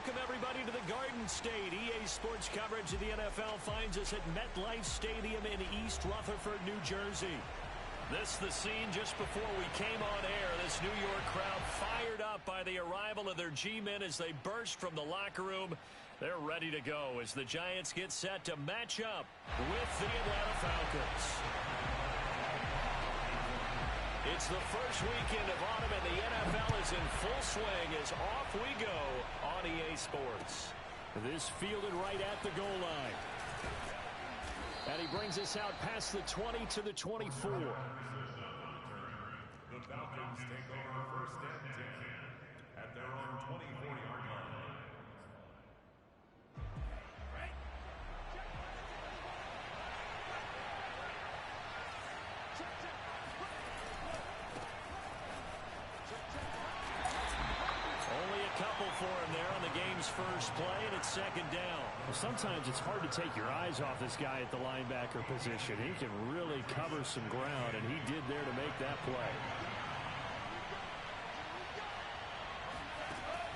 welcome everybody to the Garden State. EA Sports coverage of the NFL finds us at MetLife Stadium in East Rutherford, New Jersey. This is the scene just before we came on air. This New York crowd fired up by the arrival of their G-men as they burst from the locker room. They're ready to go as the Giants get set to match up with the Atlanta Falcons. It's the first weekend of autumn, and the NFL is in full swing as off we go on EA Sports. This fielded right at the goal line. And he brings us out past the 20 to the 24. The Falcons take over first and 10 at their own 24-yard line. Couple for him there on the game's first play, and it's second down. Well, sometimes it's hard to take your eyes off this guy at the linebacker position. He can really cover some ground, and he did there to make that play.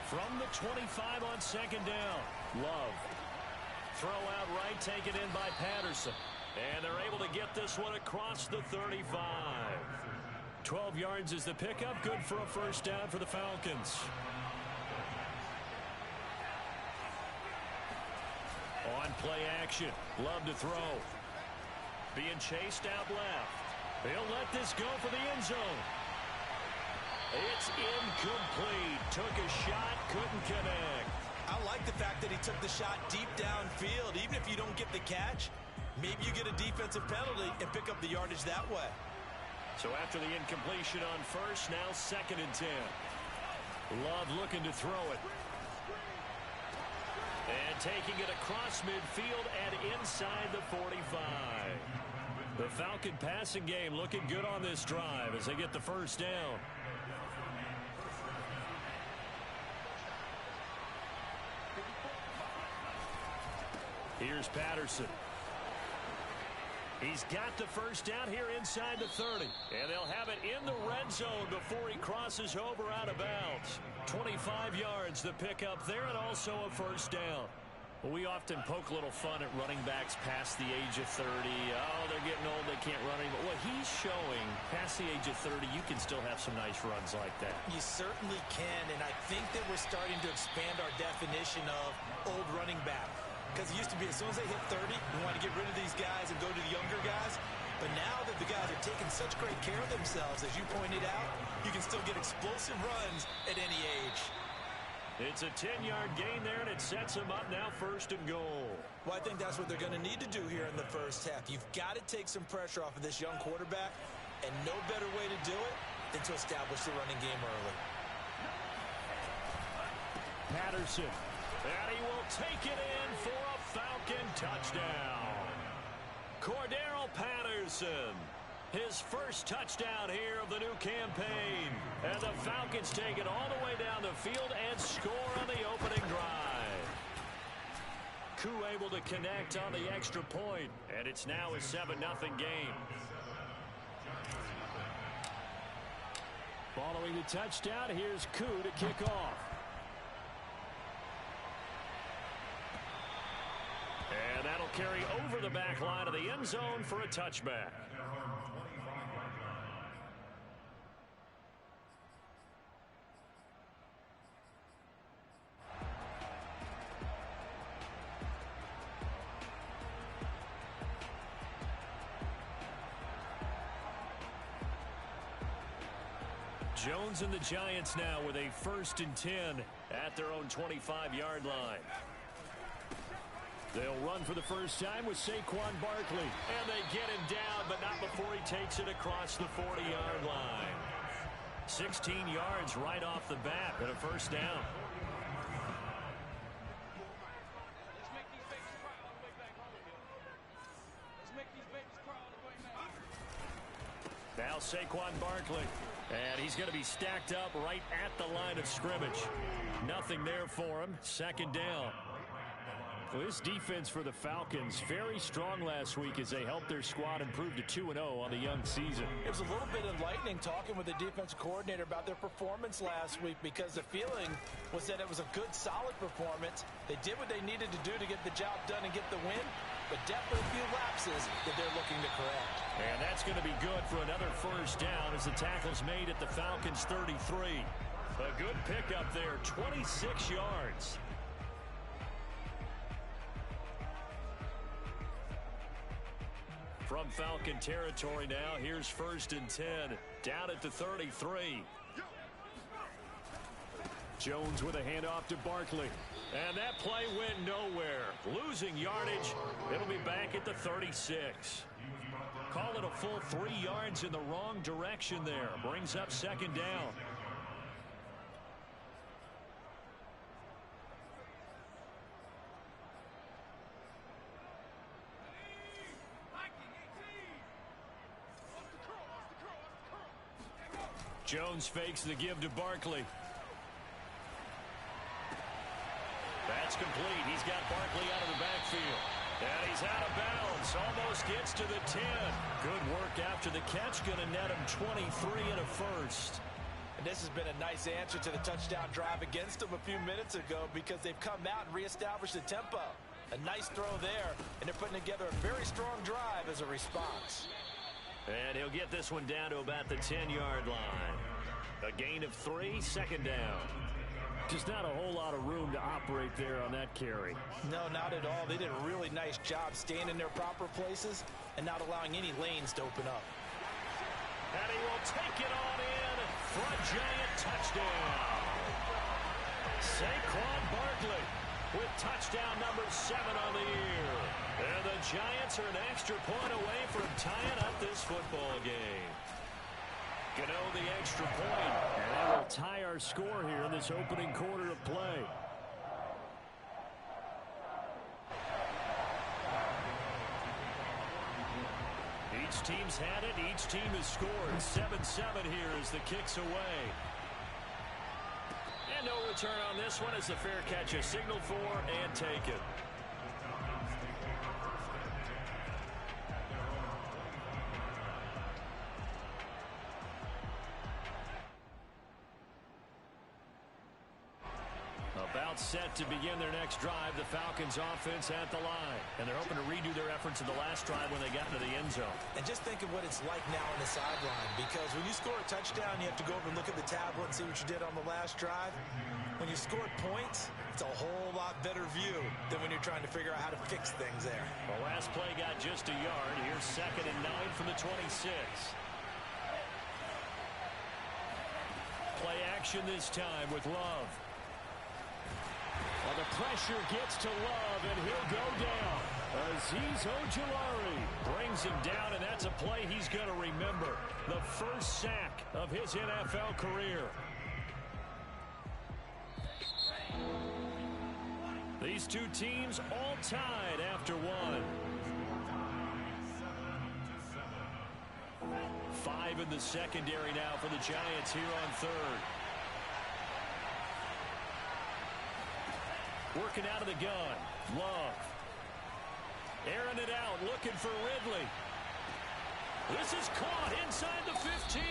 From the 25 on second down, Love. Throw out right, taken in by Patterson. And they're able to get this one across the 35. 12 yards is the pickup, good for a first down for the Falcons. On play action, Love to throw. Being chased out left. He'll let this go for the end zone. It's incomplete. Took a shot, couldn't connect. I like the fact that he took the shot deep downfield. Even if you don't get the catch, maybe you get a defensive penalty and pick up the yardage that way. So after the incompletion on first, now second and 10. Love looking to throw it. And taking it across midfield and inside the 45. The Falcon passing game looking good on this drive as they get the first down. Here's Patterson. He's got the first down here inside the 30. And they'll have it in the red zone before he crosses over out of bounds. 25 yards the pickup there, and also a first down. Well, we often poke a little fun at running backs past the age of 30. Oh, they're getting old, they can't run anymore. Well, he's showing past the age of 30, you can still have some nice runs like that. You certainly can, and I think that we're starting to expand our definition of old running back. Because it used to be as soon as they hit 30, we want to get rid of these guys and go to the younger guys. But now that the guys are taking such great care of themselves, as you pointed out, you can still get explosive runs at any age. It's a 10-yard gain there, and it sets them up now first and goal. Well, I think that's what they're going to need to do here in the first half. You've got to take some pressure off of this young quarterback, and no better way to do it than to establish the running game early. Patterson. And he will take it in for a Falcon touchdown. Cordero Patterson. His first touchdown here of the new campaign. And the Falcons take it all the way down the field and score on the opening drive. Koo able to connect on the extra point. And it's now a 7-0 game. Following the touchdown, here's Koo to kick off. And that'll carry over the back line of the end zone for a touchback. Jones and the Giants now with a 1st and 10 at their own 25-yard line. They'll run for the first time with Saquon Barkley. And they get him down, but not before he takes it across the 40-yard line. 16 yards right off the bat, and a first down. Now Saquon Barkley. And he's going to be stacked up right at the line of scrimmage. Nothing there for him. Second down. Well, this defense for the Falcons, very strong last week as they helped their squad improve to 2-0 on the young season. It was a little bit enlightening talking with the defensive coordinator about their performance last week, because the feeling was that it was a good, solid performance. They did what they needed to do to get the job done and get the win, but definitely a few lapses that they're looking to correct. And that's going to be good for another first down as the tackle's made at the Falcons' 33. A good pickup there, 26 yards. From Falcon territory now, here's 1st and 10, down at the 33. Jones with a handoff to Barkley. And that play went nowhere. Losing yardage. It'll be back at the 36. Call it a full 3 yards in the wrong direction there. Brings up 2nd down. Jones fakes the give to Barkley. That's complete. He's got Barkley out of the backfield. And he's out of bounds. Almost gets to the 10. Good work after the catch. Going to net him 23 and a first. And this has been a nice answer to the touchdown drive against them a few minutes ago, because they've come out and reestablished the tempo. A nice throw there, and they're putting together a very strong drive as a response. And he'll get this one down to about the 10-yard line. A gain of 3, 2nd down. Just not a whole lot of room to operate there on that carry. No, not at all. They did a really nice job staying in their proper places and not allowing any lanes to open up. And he will take it on in for a giant touchdown. Saquon Barkley with touchdown number 7 on the year. And the Giants are an extra point away from tying up this football game. Gano the extra point, and that will tie our score here in this opening quarter of play. Each team's had it. Each team has scored. 7-7 here as the kick's away. And no return on this one as the fair catch is signaled for and taken. About set to begin their next drive, the Falcons offense at the line. And they're hoping to redo their efforts in the last drive when they got into the end zone. And just think of what it's like now on the sideline, because when you score a touchdown, you have to go over and look at the tablet and see what you did on the last drive. When you score points, it's a whole lot better view than when you're trying to figure out how to fix things there. The last play got just a yard. Here's 2nd and 9 from the 26. Play action this time with Love. Well, the pressure gets to Love, and he'll go down. Azeez Ojulari brings him down, and that's a play he's going to remember. The first sack of his NFL career. These two teams all tied after one. 5 in the secondary now for the Giants here on 3rd. Working out of the gun. Love. Airing it out, looking for Ridley. This is caught inside the 15.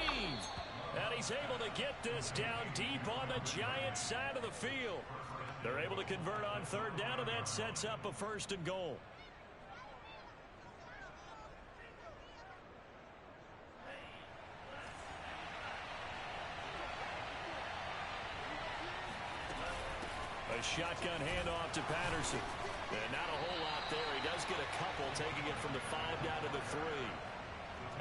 And he's able to get this down deep on the Giants' side of the field. They're able to convert on 3rd down, and that sets up a 1st and goal. A shotgun handoff to Patterson. And not a whole lot there. He does get a couple, taking it from the 5 down to the 3.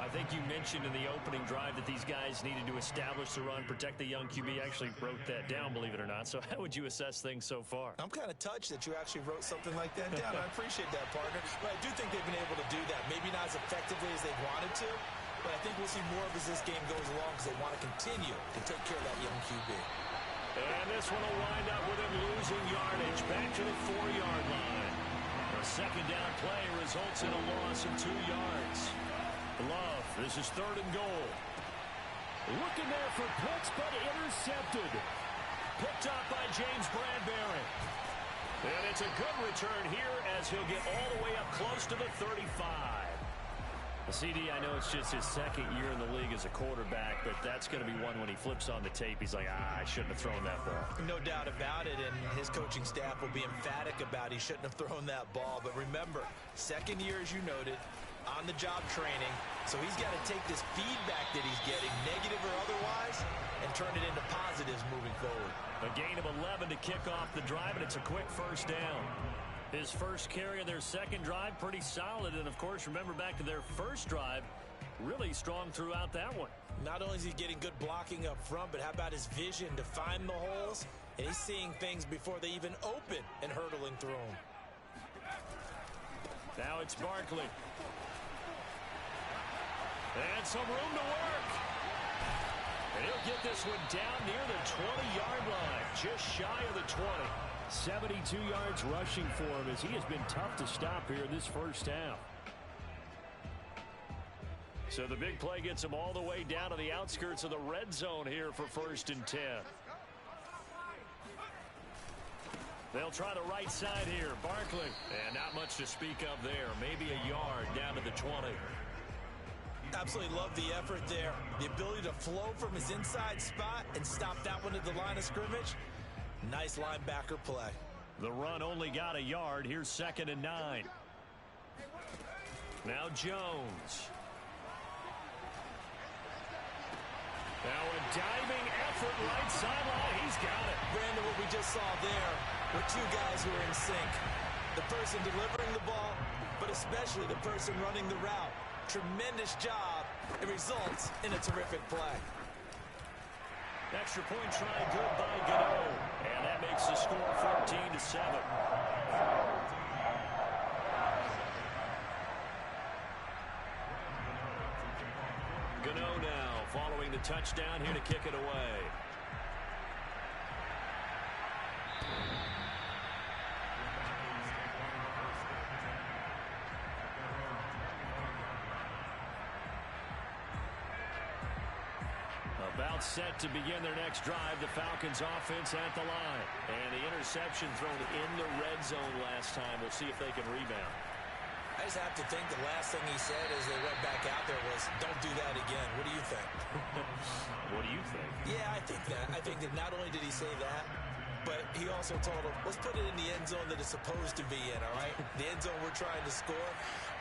I think you mentioned in the opening drive that these guys needed to establish the run, protect the young QB. Actually wrote that down, believe it or not. So how would you assess things so far? I'm kind of touched that you actually wrote something like that down. I appreciate that, partner. But I do think they've been able to do that. Maybe not as effectively as they wanted to, but I think we'll see more of as this game goes along, because they want to continue to take care of that young QB. And this one will wind up with him losing yardage back to the 4-yard line. A 2nd down play results in a loss of 2 yards. Love, this is 3rd and goal. Looking there for Pitts, but intercepted. Picked up by James Bradbury. And it's a good return here as he'll get all the way up close to the 35. CD, I know it's just his second year in the league as a quarterback, but that's going to be one when he flips on the tape. He's like, I shouldn't have thrown that ball. No doubt about it, and his coaching staff will be emphatic about he shouldn't have thrown that ball. But remember, second year, as you noted, on-the-job training, so he's got to take this feedback that he's getting, negative or otherwise, and turn it into positives moving forward. A gain of 11 to kick off the drive, and it's a quick first down. His first carry of their second drive, pretty solid. And, of course, remember back to their first drive, really strong throughout that one. Not only is he getting good blocking up front, but how about his vision to find the holes? And he's seeing things before they even open and hurtling through them. Now it's Barkley. And some room to work. And he'll get this one down near the 20-yard line, just shy of the 20. 72 yards rushing for him as he has been tough to stop here this first half. So the big play gets him all the way down to the outskirts of the red zone here for 1st and 10. They'll try the right side here. Barkley. And not much to speak of there. Maybe a yard down to the 20. Absolutely love the effort there. The ability to flow from his inside spot and stop that one at the line of scrimmage. Nice linebacker play. The run only got a yard. Here's 2nd and 9. Now Jones. Now a diving effort right sideline. He's got it. Brandon, what we just saw there were two guys who are in sync. The person delivering the ball, but especially the person running the route. Tremendous job. It results in a terrific play. Extra point try good by Gano. And that makes the score 14-7. Gano now following the touchdown here to kick it away. About set to begin their next drive. The Falcons offense at the line. And the interception thrown in the red zone last time. We'll see if they can rebound. I just have to think the last thing he said as they went back out there was, don't do that again. What do you think? What do you think? Yeah, I think that. I think that not only did he say that, but he also told him, let's put it in the end zone that it's supposed to be in, all right? The end zone we're trying to score.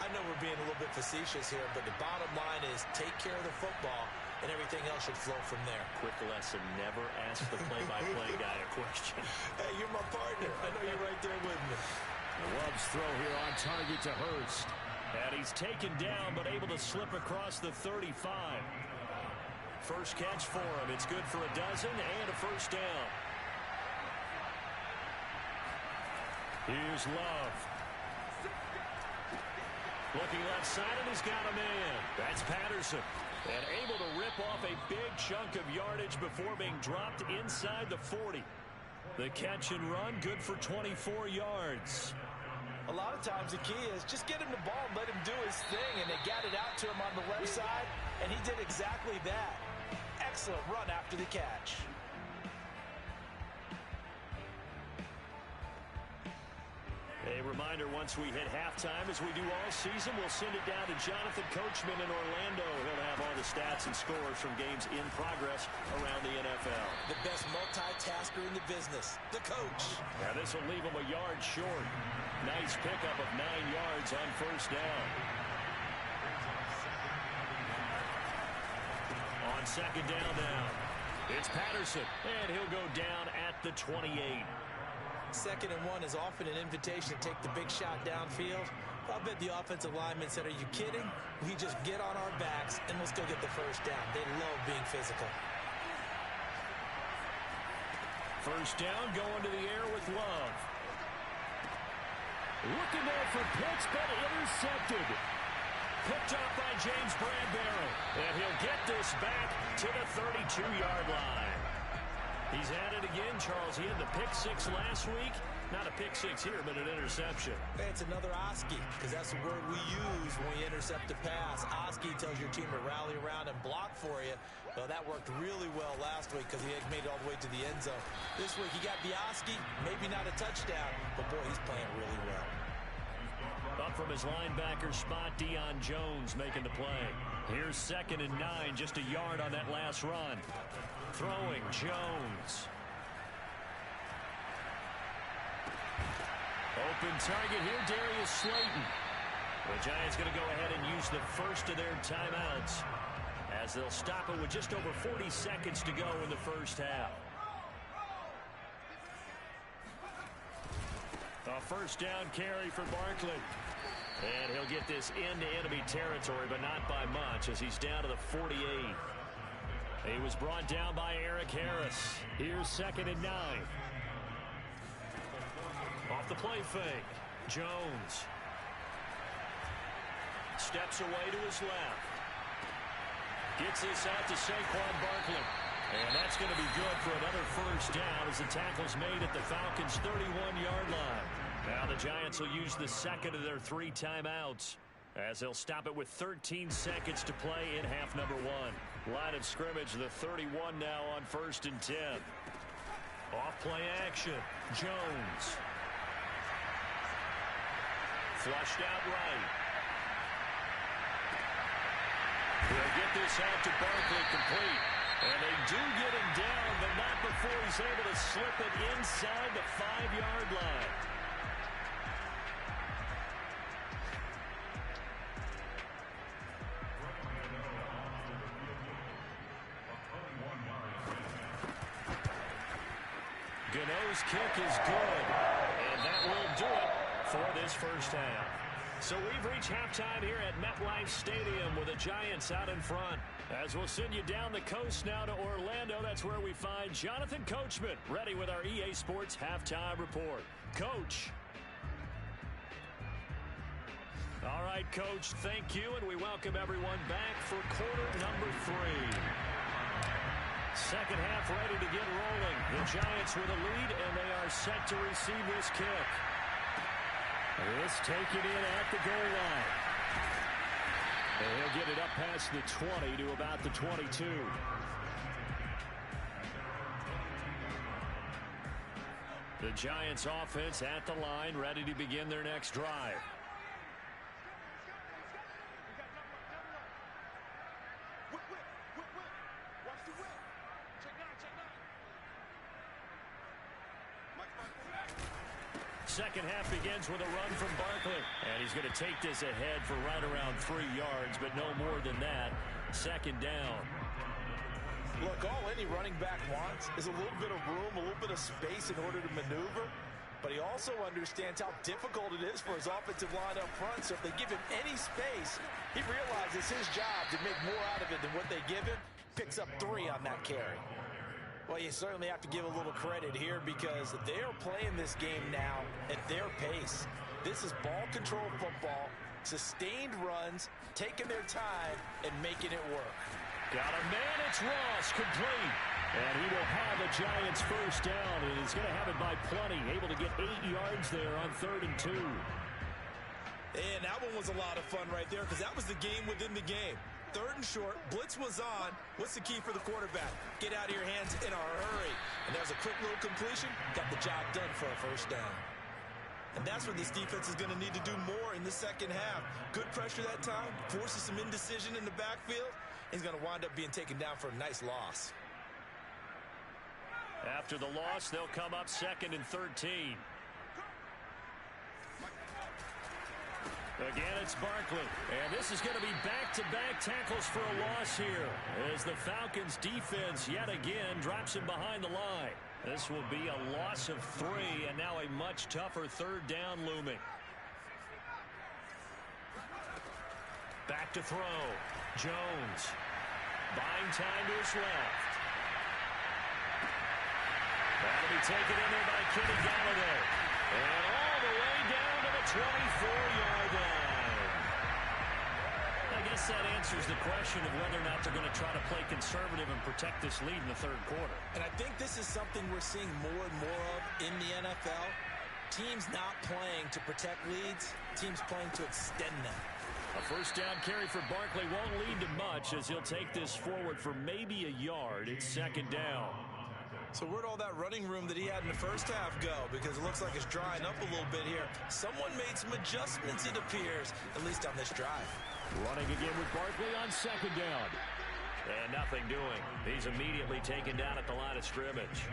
I know we're being a little bit facetious here, but the bottom line is take care of the football, and everything else should flow from there. Quick lesson, never ask the play-by-play guy a question. Hey, you're my partner. I know you're right there with me. Love's throw here on target to Hurst. And he's taken down, but able to slip across the 35. First catch for him. It's good for a dozen and a first down. Here's Love. Looking left side, and he's got a man. That's Patterson. And able to rip off a big chunk of yardage before being dropped inside the 40. The catch and run, good for 24 yards. A lot of times the key is just get him the ball and let him do his thing, and they got it out to him on the left side, and he did exactly that. Excellent run after the catch. A reminder, once we hit halftime, as we do all season, we'll send it down to Jonathan Coachman in Orlando. He'll have all the stats and scores from games in progress around the NFL. The best multitasker in the business, the coach. Now this will leave him a yard short. Nice pickup of 9 yards on first down. On second down now, it's Patterson, and he'll go down at the 28. 2nd and 1 is often an invitation to take the big shot downfield. I'll bet the offensive lineman said, are you kidding? We just get on our backs and let's go get the first down. They love being physical. First down, going to the air with Love. Looking there for Pitts, but intercepted. Picked up by James Bradbury. And he'll get this back to the 32-yard line. He's at it again, Charles. He had the pick 6 last week. Not a pick 6 here, but an interception. Hey, it's another Oski, because that's the word we use when we intercept a pass. Oski tells your team to rally around and block for you. Well, that worked really well last week because he had made it all the way to the end zone. This week, he got the Oski, maybe not a touchdown, but boy, he's playing really well. Up from his linebacker spot, Deion Jones making the play. Here's 2nd and 9, just a yard on that last run. Throwing, Jones. Open target here, Darius Slayton. The Giants going to go ahead and use the first of their timeouts as they'll stop it with just over 40 seconds to go in the first half. A first down carry for Barkley. And he'll get this into enemy territory, but not by much as he's down to the 48. He was brought down by Eric Harris. Here's 2nd and 9. Off the play fake. Jones. Steps away to his left. Gets this out to Saquon Barkley. And that's going to be good for another first down as the tackle's made at the Falcons' 31-yard line. Now the Giants will use the second of their 3 timeouts as they'll stop it with 13 seconds to play in half number 1. Line of scrimmage, the 31 now on 1st and 10. Off play action. Jones. Flushed out right. They'll get this out to Barkley complete. And they do get him down, but not before he's able to slip it inside the 5-yard line. Gano's kick is good, and that will do it for this first half. So we've reached halftime here at MetLife Stadium with the Giants out in front. As we'll send you down the coast now to Orlando, that's where we find Jonathan Coachman ready with our EA Sports Halftime Report. Coach. All right, Coach, thank you, and we welcome everyone back for quarter number 3. Second half ready to get rolling. The Giants with a lead, and they are set to receive this kick. This taken in at the goal line. And he'll get it up past the 20 to about the 22. The Giants offense at the line, ready to begin their next drive. Second half begins with a run from Barkley. And he's going to take this ahead for right around 3 yards, but no more than that. 2nd down. Look, all any running back wants is a little bit of room, a little bit of space in order to maneuver. But he also understands how difficult it is for his offensive line up front. So if they give him any space, he realizes his job to make more out of it than what they give him. Picks up 3 on that carry. Well, you certainly have to give a little credit here because they're playing this game now at their pace. This is ball control football, sustained runs, taking their time, and making it work. Got a man, it's Ross, complete. And he will have the Giants first down, and he's going to have it by plenty, able to get 8 yards there on 3rd and 2. And that one was a lot of fun right there because that was the game within the game. 3rd and short, blitz was on. What's the key for the quarterback? Get out of your hands in a hurry. And there's a quick little completion. Got the job done for a first down. And that's where this defense is going to need to do more in the second half. Good pressure that time. Forces some indecision in the backfield. He's going to wind up being taken down for a nice loss. After the loss, they'll come up 2nd and 13. Again, it's Barkley. And this is going to be back-to-back tackles for a loss here as the Falcons defense yet again drops him behind the line. This will be a loss of 3 and now a much tougher 3rd down looming. Back to throw. Jones. Buying time to his left. That'll be taken in there by Kenny Galladay. And all the way down to the 24-yard line. I guess that answers the question of whether or not they're going to try to play conservative and protect this lead in the 3rd quarter. And I think this is something we're seeing more and more of in the NFL. Teams not playing to protect leads, teams playing to extend them. A first down carry for Barkley won't lead to much as he'll take this forward for maybe a yard. It's 2nd down. So where'd all that running room that he had in the first half go? Because it looks like it's drying up a little bit here. Someone made some adjustments, it appears, at least on this drive. Running again with Barkley on second down. And nothing doing. He's immediately taken down at the line of scrimmage.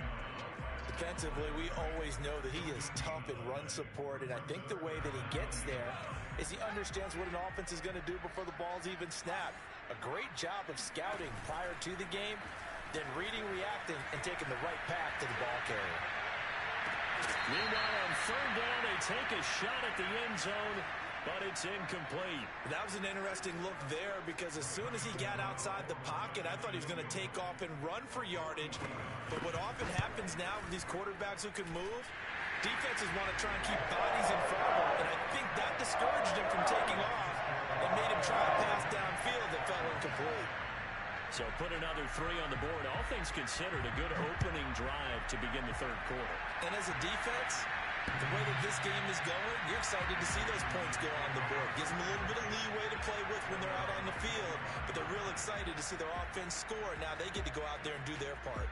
Defensively, we always know that he is tough in run support, and I think the way that he gets there is he understands what an offense is going to do before the ball's even snapped. A great job of scouting prior to the game, then reading, reacting, and taking the right path to the ball carrier. Meanwhile, on third down, they take a shot at the end zone, but it's incomplete. That was an interesting look there because as soon as he got outside the pocket, I thought he was going to take off and run for yardage. But what often happens now with these quarterbacks who can move, defenses want to try and keep bodies in front of them, and I think that discouraged him from taking off and made him try a pass downfield that fell incomplete. So put another 3 on the board. All things considered, a good opening drive to begin the third quarter. And as a defense, the way that this game is going, you're excited to see those points go on the board. Gives them a little bit of leeway to play with when they're out on the field, but they're real excited to see their offense score. Now they get to go out there and do their part.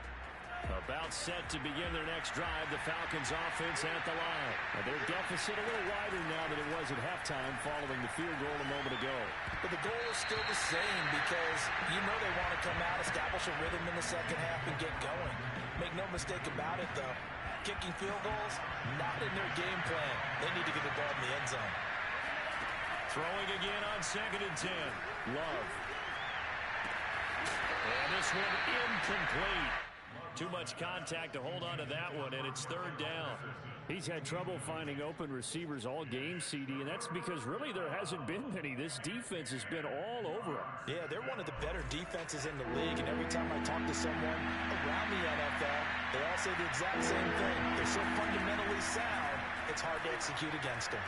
About set to begin their next drive, the Falcons offense at the line. Their deficit a little wider now than it was at halftime following the field goal a moment ago. But the goal is still the same because you know they want to come out, establish a rhythm in the second half, and get going. Make no mistake about it, though. Kicking field goals, not in their game plan. They need to get the ball in the end zone. Throwing again on 2nd and 10. Love. And this one incomplete. Too much contact to hold on to that one, and it's third down. He's had trouble finding open receivers all game, CD, and that's because really there hasn't been many. This defense has been all over him. Yeah, they're one of the better defenses in the league, and every time I talk to someone around the NFL, they all say the exact same thing. They're so fundamentally sound, it's hard to execute against them.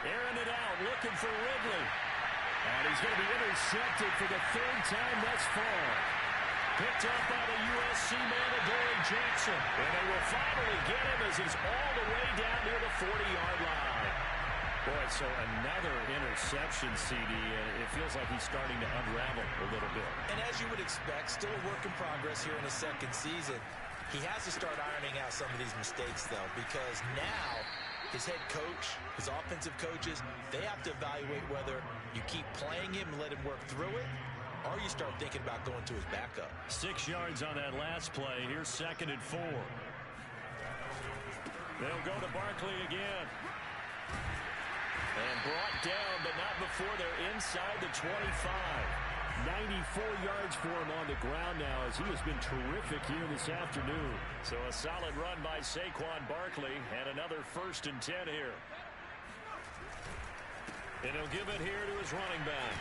Airing it out, looking for Ridley. And he's going to be intercepted for the 3rd time thus far. Picked up by the USC man, Adoree Jackson. And they will finally get him as he's all the way down near the 40-yard line. Boy, so another interception, CD. It feels like he's starting to unravel a little bit. And as you would expect, still a work in progress here in his second season. He has to start ironing out some of these mistakes, though, because now his head coach, his offensive coaches, they have to evaluate whether you keep playing him and let him work through it, or you start thinking about going to his backup. 6 yards on that last play. Here's 2nd and 4. They'll go to Barkley again. And brought down, but not before they're inside the 25. 94 yards for him on the ground now as he has been terrific here this afternoon. So a solid run by Saquon Barkley and another 1st and 10 here. And he'll give it here to his running back.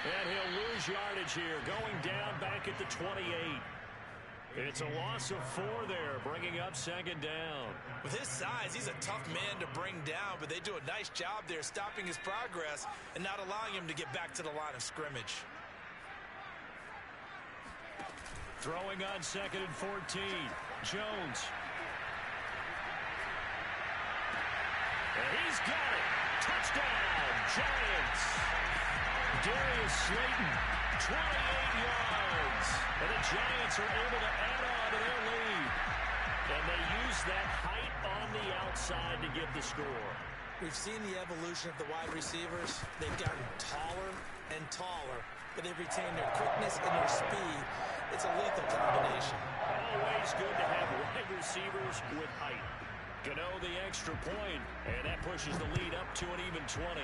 And he'll lose yardage here, going down back at the 28. It's a loss of 4 there, bringing up 2nd down. With his size, he's a tough man to bring down, but they do a nice job there stopping his progress and not allowing him to get back to the line of scrimmage. Throwing on 2nd and 14. Jones. And he's got it. Touchdown, Giants. Darius Slayton, 28 yards. And the Giants are able to add on to their lead. And they use that height on the outside to get the score. We've seen the evolution of the wide receivers. They've gotten taller and taller, but they've retained their quickness and their speed. It's a lethal combination. Always good to have wide receivers with height. Gano the extra point, and that pushes the lead up to an even 20.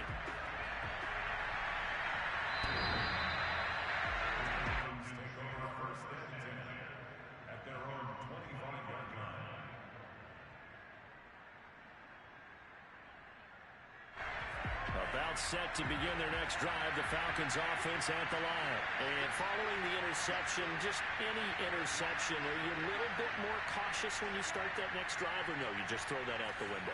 Set to begin their next drive, the Falcons offense at the line. And following the interception, just any interception, are you a little bit more cautious when you start that next drive, or no, you just throw that out the window?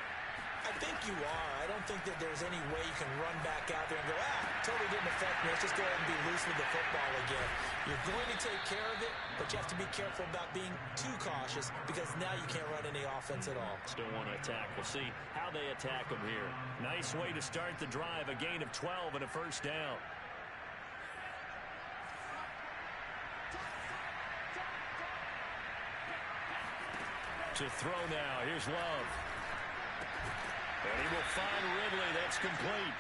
I think you are. I don't think that there's any way you can run back out there and go, totally didn't affect me. Let's just go ahead and be loose with the football again. You're going to take care of it, but you have to be careful about being too cautious because now you can't run any offense at all. Still want to attack. We'll see how they attack them here. Nice way to start the drive. A gain of 12 and a 1st down. To throw now. Here's Love. And he will find Ridley. That's complete.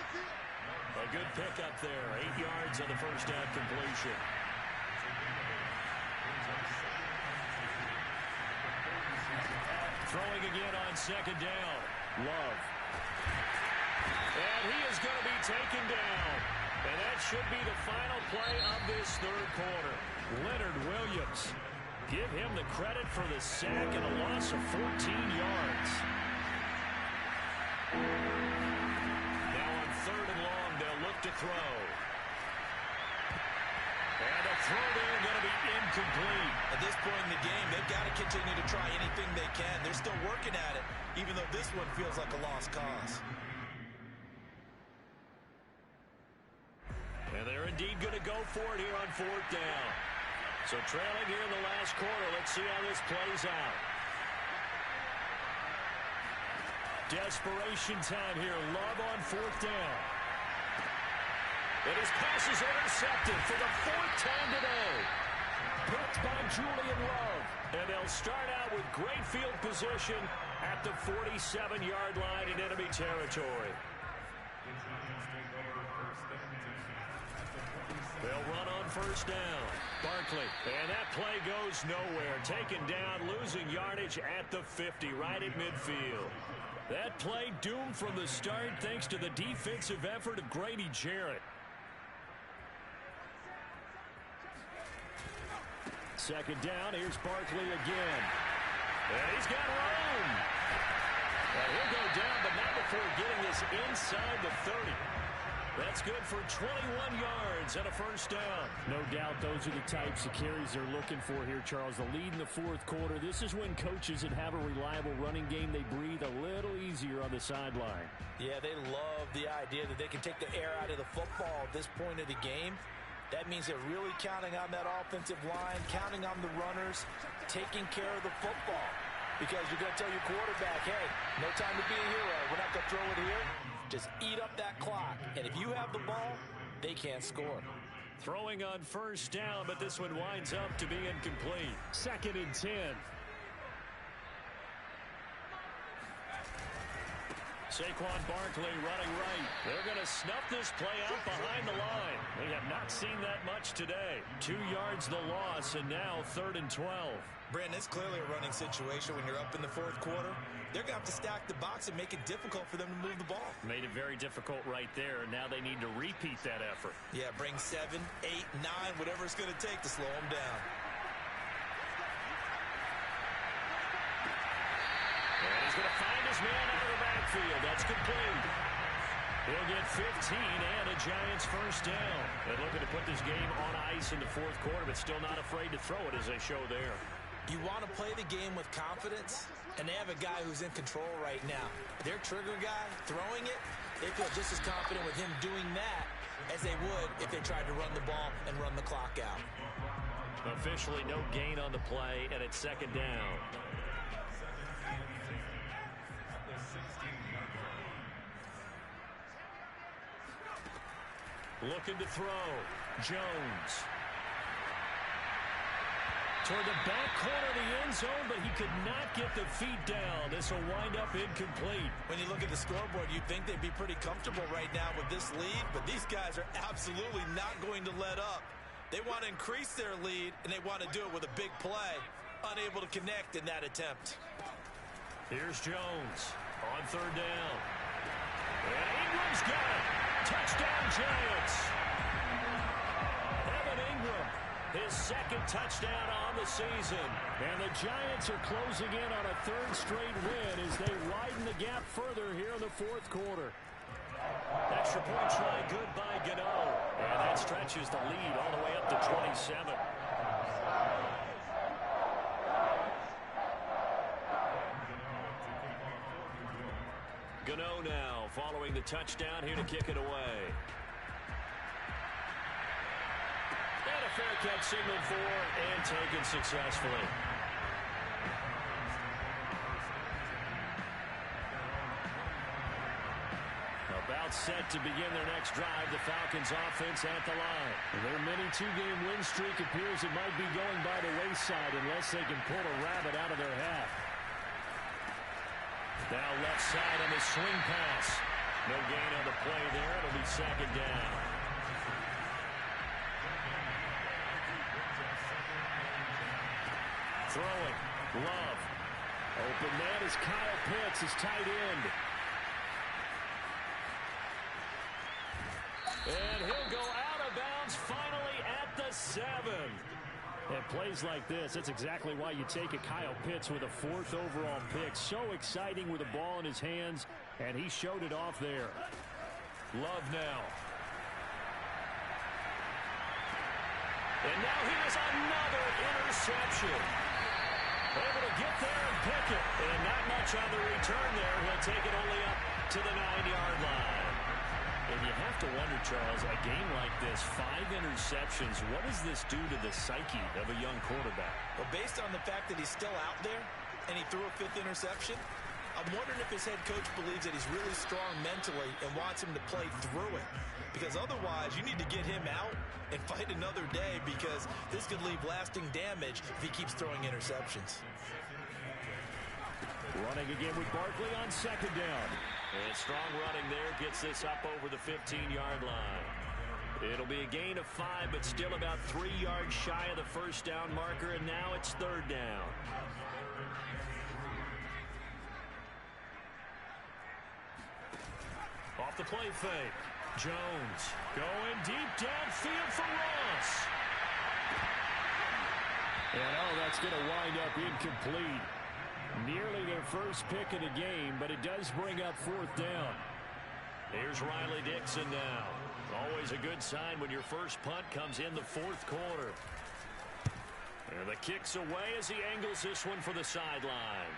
A good pickup there. 8 yards on the first down completion. Throwing again on second down. Love. And he is going to be taken down. And that should be the final play of this third quarter. Leonard Williams. Give him the credit for the sack and a loss of 14 yards. Now on third and long, they'll look to throw. And the throw there going to be incomplete. At this point in the game, they've got to continue to try anything they can. They're still working at it, even though this one feels like a lost cause. And they're indeed going to go for it here on fourth down. So trailing here in the last quarter. Let's see how this plays out. Desperation time here. Love on fourth down. And his pass is intercepted for the fourth time today. Picked by Julian Love. And they'll start out with great field position at the 47-yard line in enemy territory. They'll run on first down. Barkley. And that play goes nowhere. Taken down, losing yardage at the 50, right at midfield. That play doomed from the start thanks to the defensive effort of Grady Jarrett. Second down, here's Barkley again. And he's got room. And he'll go down, but not before getting this inside the 30. That's good for 21 yards and a first down. No doubt those are the types of carries they're looking for here, Charles. The lead in the fourth quarter. This is when coaches that have a reliable running game, they breathe a little easier on the sideline. Yeah, they love the idea that they can take the air out of the football at this point of the game. That means they're really counting on that offensive line, counting on the runners, taking care of the football. Because you're going to tell your quarterback, hey, no time to be a hero. We're not going to throw it here. Just eat up that clock. And if you have the ball, they can't score. Throwing on first down, but this one winds up to be incomplete. 2nd and 10. Saquon Barkley running right. They're going to snuff this play out behind the line. We have not seen that much today. 2 yards the loss, and now 3rd and 12. Brandon, it's clearly a running situation when you're up in the fourth quarter. They're going to have to stack the box and make it difficult for them to move the ball. Made it very difficult right there, and now they need to repeat that effort. Yeah, bring 7, 8, 9, whatever it's going to take to slow them down. And he's going to find his man out of the backfield. That's complete. He'll get 15 and a Giants first down. They're looking to put this game on ice in the fourth quarter, but still not afraid to throw it as they show there. You want to play the game with confidence, and they have a guy who's in control right now. Their trigger guy throwing it, they feel just as confident with him doing that as they would if they tried to run the ball and run the clock out. Officially no gain on the play, and it's 2nd down. Looking to throw. Jones. Toward the back corner of the end zone, but he could not get the feet down. This will wind up incomplete. When you look at the scoreboard, you'd think they'd be pretty comfortable right now with this lead, but these guys are absolutely not going to let up. They want to increase their lead, and they want to do it with a big play. Unable to connect in that attempt. Here's Jones on 3rd down. And Ingram's got it. Touchdown, Giants. Evan Ingram, his 2nd touchdown on the season. And the Giants are closing in on a 3rd straight win as they widen the gap further here in the fourth quarter. Extra point try good by Gano. And that stretches the lead all the way up to 27. Gano now following the touchdown here to kick it away. And a fair catch signaled for and taken successfully. About set to begin their next drive, the Falcons offense at the line. Their mini 2-game win streak appears it might be going by the wayside unless they can pull a rabbit out of their hat. Now left side on the swing pass. No gain on the play there. It'll be second down. Throwing. Love. Open man is Kyle Pitts, his tight end. And he'll go out of bounds finally at the 7. And plays like this, that's exactly why you take a Kyle Pitts with a 4th overall pick. So exciting with the ball in his hands, and he showed it off there. Love now. And now here's another interception. Able to get there and pick it. And not much on the return there. He'll take it only up to the 9-yard line. And you have to wonder, Charles, a game like this, 5 interceptions, what does this do to the psyche of a young quarterback? Well, based on the fact that he's still out there and he threw a 5th interception, I'm wondering if his head coach believes that he's really strong mentally and wants him to play through it. Because otherwise, you need to get him out and fight another day, because this could leave lasting damage if he keeps throwing interceptions. Running again with Barkley on second down. And strong running there gets this up over the 15-yard line. It'll be a gain of 5, but still about 3 yards shy of the first down marker, and now it's third down. Off the play fake. Jones going deep downfield for Ross. And that's going to wind up incomplete. Nearly their first pick of the game, but it does bring up 4th down. Here's Riley Dixon now. Always a good sign when your first punt comes in the 4th quarter. And the kick's away as he angles this one for the sideline.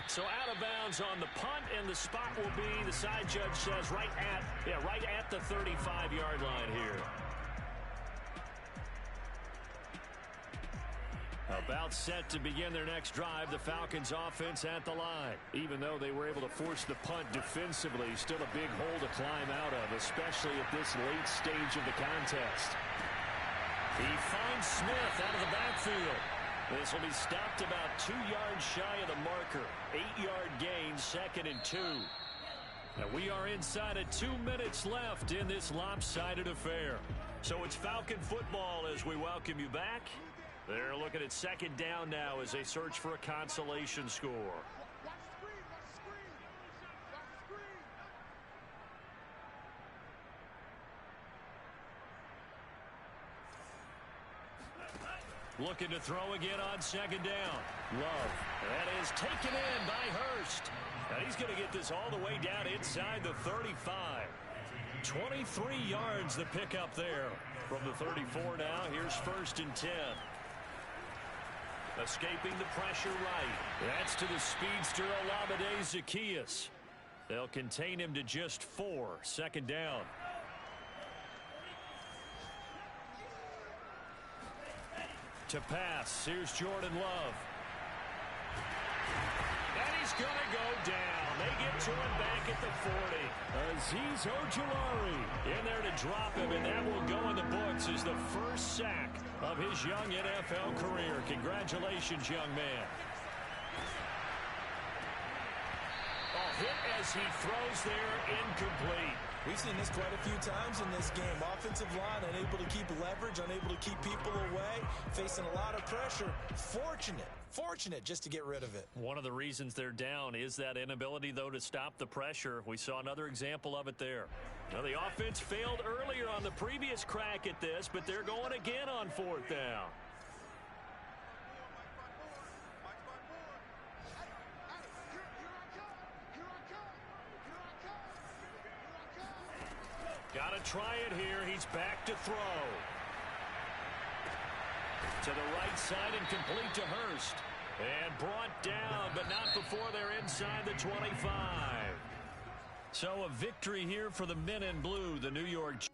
So out of bounds on the punt, and the spot will be, the side judge says, right at the 35-yard line here. About set to begin their next drive, the Falcons offense at the line. Even though they were able to force the punt defensively, still a big hole to climb out of, especially at this late stage of the contest. He finds Smith out of the backfield. This will be stopped about 2 yards shy of the marker. 8-yard gain, 2nd and 2. And we are inside of 2 minutes left in this lopsided affair. So it's Falcon football as we welcome you back. They're looking at second down now as they search for a consolation score. Looking to throw again on second down. Love. That is taken in by Hurst. And he's going to get this all the way down inside the 35. 23 yards the pickup there. From the 34 now, here's 1st and 10. Escaping the pressure right. That's to the speedster Olamide Zaccheaus. They'll contain him to just 4. Second down. To pass, here's Jordan Love. And he's going to go down. They get to him back at the 40. Azeez Ojulari in there to drop him, and that will go in the books as the first sack of his young NFL career. Congratulations, young man. A hit as he throws there, incomplete. We've seen this quite a few times in this game. Offensive line unable to keep leverage, unable to keep people away, facing a lot of pressure. Fortunate just to get rid of it. One of the reasons they're down is that inability, though, to stop the pressure. We saw another example of it there. Now, the offense failed earlier on the previous crack at this, but they're going again on 4th down. Got to try it here. He's back to throw. To the right side and complete to Hurst. And brought down, but not before they're inside the 25. So a victory here for the men in blue, the New York